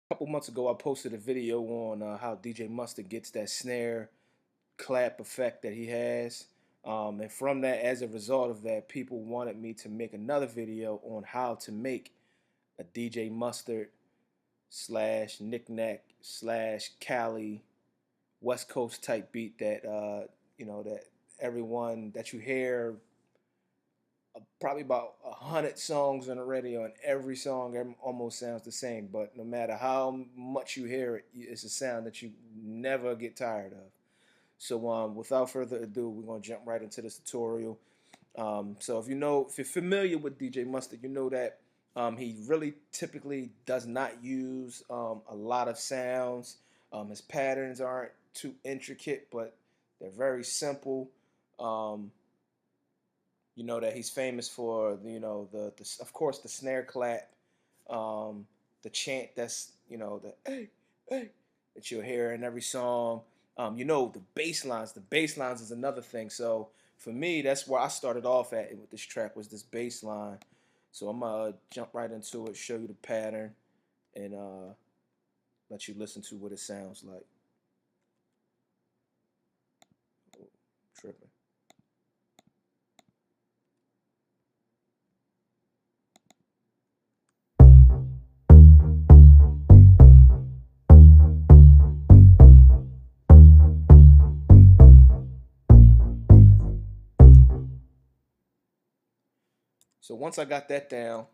couple months ago, I posted a video on how DJ Mustard gets that snare clap effect that he has. And from that, as a result of that, people wanted me to make another video on how to make a DJ Mustard slash knickknack slash Cali West Coast type beat that that everyone that you hear probably about 100 songs on the radio, and every song almost sounds the same. But no matter how much you hear it, it's a sound that you never get tired of. So without further ado, we're gonna jump right into this tutorial. So if you're familiar with DJ Mustard, you know that he really typically does not use a lot of sounds. His patterns aren't too intricate, but they're very simple. Um, you know that he's famous for the of course the snare clap, the chant that's the hey hey that you'll hear in every song. The bass lines. The bass lines is another thing. So for me, that's where I started off at with this track, was this bass line. So I'm gonna jump right into it, show you the pattern, and let you listen to what it sounds like. Oh, tripping. So once I got that down,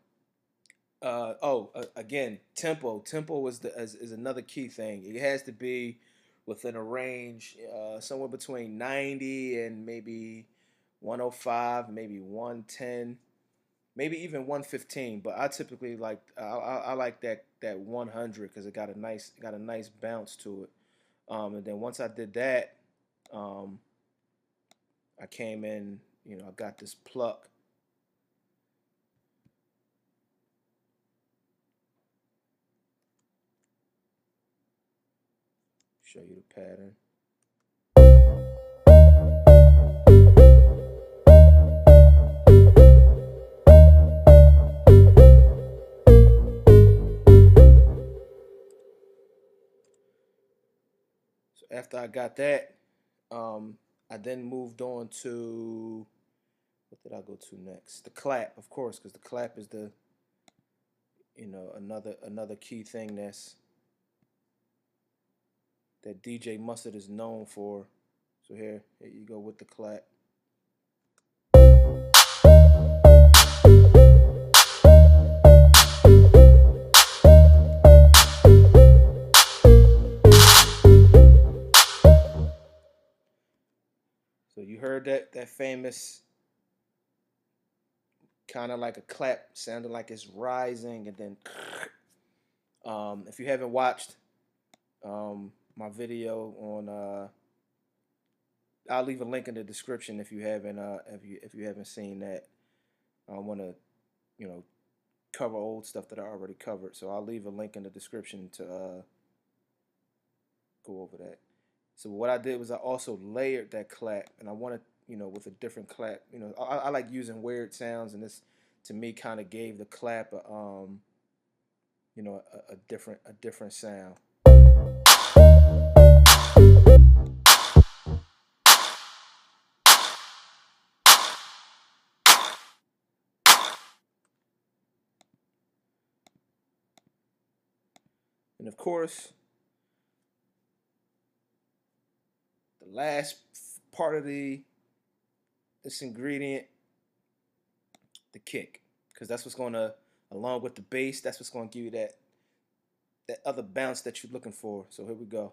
again, tempo. Tempo is another key thing. It has to be within a range somewhere between 90 and maybe 105, maybe 110, maybe even 115. But I typically I like that 100 because it got a nice bounce to it. And then once I did that, um, I came in. I got this pluck. Show you the pattern. So after I got that, I then moved on to, what did I go to next? The clap, of course, because the clap is the another key thing that DJ Mustard is known for. So here you go with the clap. So you heard that famous kind of like a clap, sounding like it's rising, and then if you haven't watched my video on I'll leave a link in the description if you haven't seen that. I want to cover old stuff that I already covered, so I'll leave a link in the description to go over that. So what I did was I also layered that clap, and I wanted with a different clap. I like using weird sounds, and this to me kind of gave the clap a different sound. And of course, the last part of this ingredient, the kick, because that's what's going to, along with the bass, that's what's going to give you that other bounce that you're looking for. So here we go.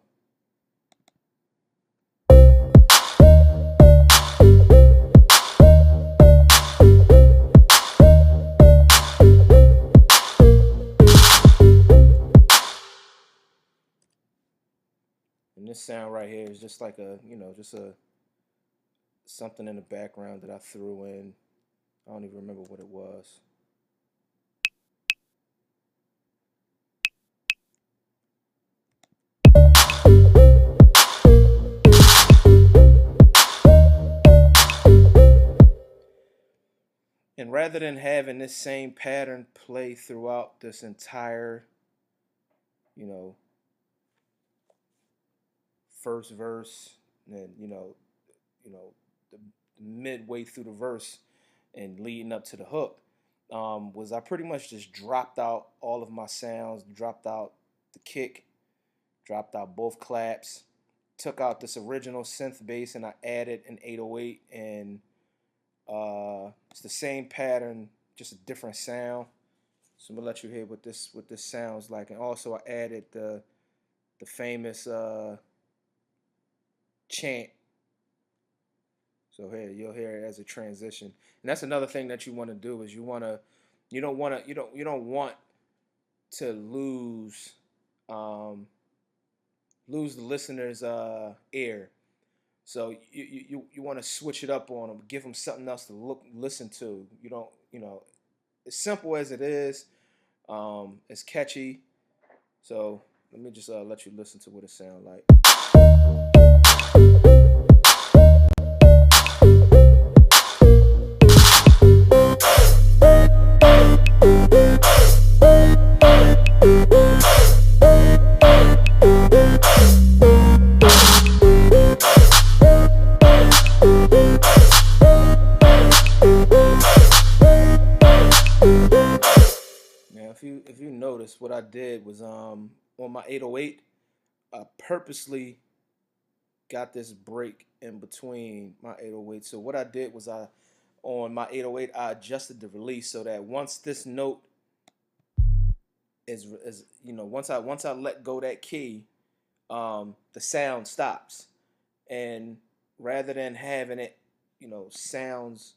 And this sound right here is just like just a something in the background that I threw in. I don't even remember what it was. And rather than having this same pattern play throughout this entire you know, first verse, and then the midway through the verse and leading up to the hook, was I pretty much just dropped out all of my sounds, dropped out the kick, dropped out both claps, took out this original synth bass, and I added an 808, and it's the same pattern, just a different sound. So I'm gonna let you hear what this sounds like, and also I added the famous chant. So here you'll hear it as a transition, and that's another thing that you want to do is you don't want to lose the listener's ear. So you want to switch it up on them, give them something else to listen to. You don't as simple as it is, it's catchy. So let me just let you listen to what it sounds like. Now, if you notice, what I did was on my 808, I purposely got this break in between my 808. So what I did was on my 808 I adjusted the release so that once this note is once I let go that key, the sound stops, and rather than having it sounds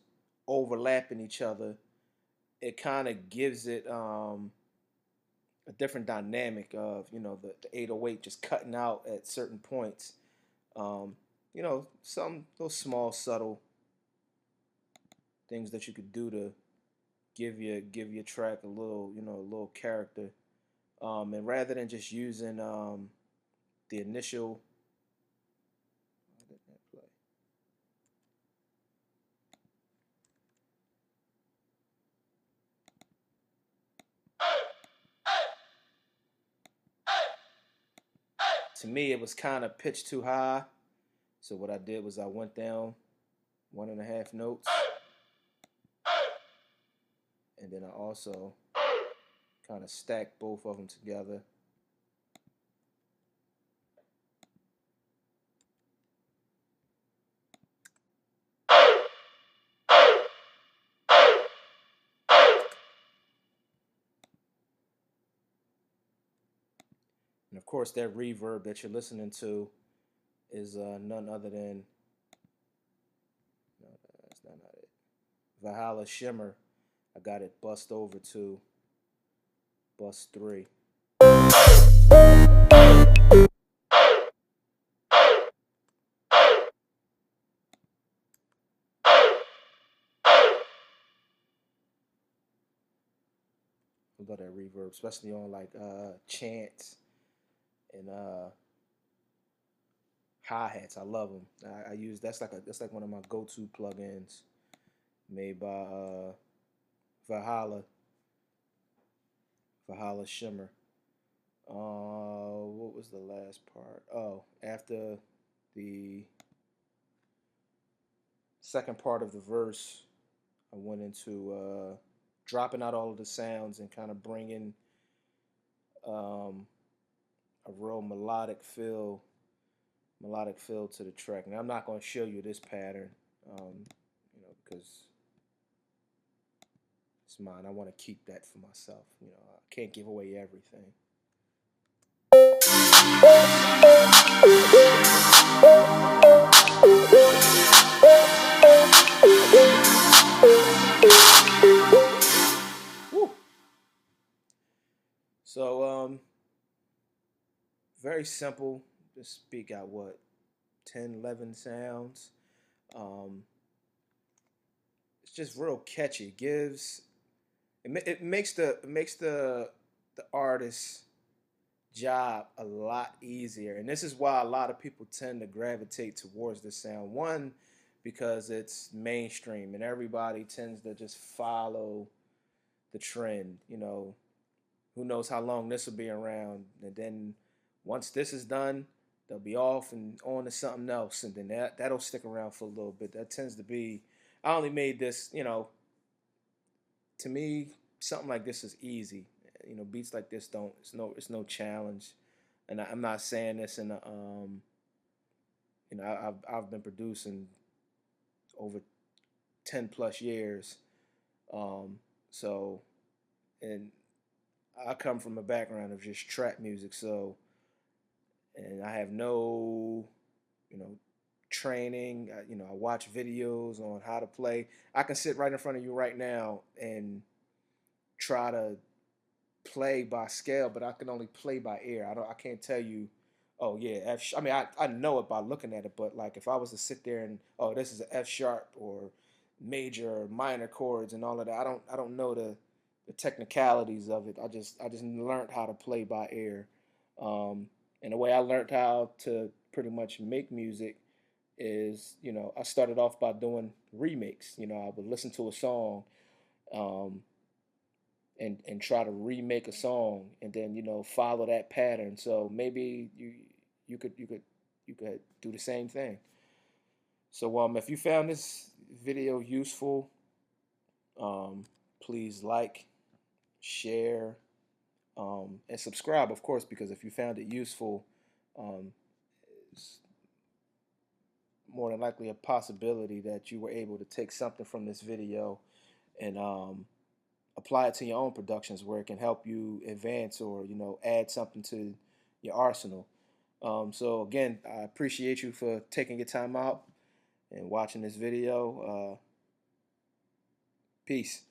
overlapping each other, it kind of gives it a different dynamic of the 808 just cutting out at certain points. Some those small subtle things that you could do to give your track a little character, and rather than just using the initial. Why didn't that play? To me, it was kind of pitched too high. So what I did was I went down 1.5 notes, and then I also kind of stacked both of them together. And of course, that reverb that you're listening to is none other than, no, that's not it. Valhalla Shimmer. I got it bussed over to bus 3. I love that reverb, especially on like chants and hi-hats. I love them. I use that's like one of my go-to plugins made by Valhalla Shimmer. What was the last part? Oh, after the second part of the verse, I went into dropping out all of the sounds and kind of bringing a real melodic feel to the track. Now I'm not going to show you this pattern, because it's mine. I want to keep that for myself. I can't give away everything. Woo. So very simple. Just speak out 10, 11 sounds. It's just real catchy. It makes the artist's job a lot easier, and this is why a lot of people tend to gravitate towards this sound. One, because it's mainstream and everybody tends to just follow the trend. who knows how long this will be around. And then once this is done, they'll be off and on to something else, and then that'll stick around for a little bit. That tends to be. I only made this, to me, something like this is easy. Beats like this don't. It's no challenge, and I'm not saying this in a. I've been producing over 10+ years, so, and I come from a background of just trap music, so, and I have no, you know, training. I watch videos on how to play. I can sit right in front of you right now and try to play by scale, but I can only play by ear. I can't tell you, oh yeah, I mean, I know it by looking at it, but like if I was to sit there and, oh, this is an F sharp or major or minor chords and all of that, I don't know the technicalities of it. I just learned how to play by ear. Um, and the way I learned how to pretty much make music is, I started off by doing remakes. I would listen to a song, um, and try to remake a song, and then follow that pattern. So maybe you could do the same thing. So if you found this video useful, um, please like, share, and subscribe, of course, because if you found it useful, um, it's more than likely a possibility that you were able to take something from this video and apply it to your own productions where it can help you advance or add something to your arsenal. So again, I appreciate you for taking your time out and watching this video. Peace.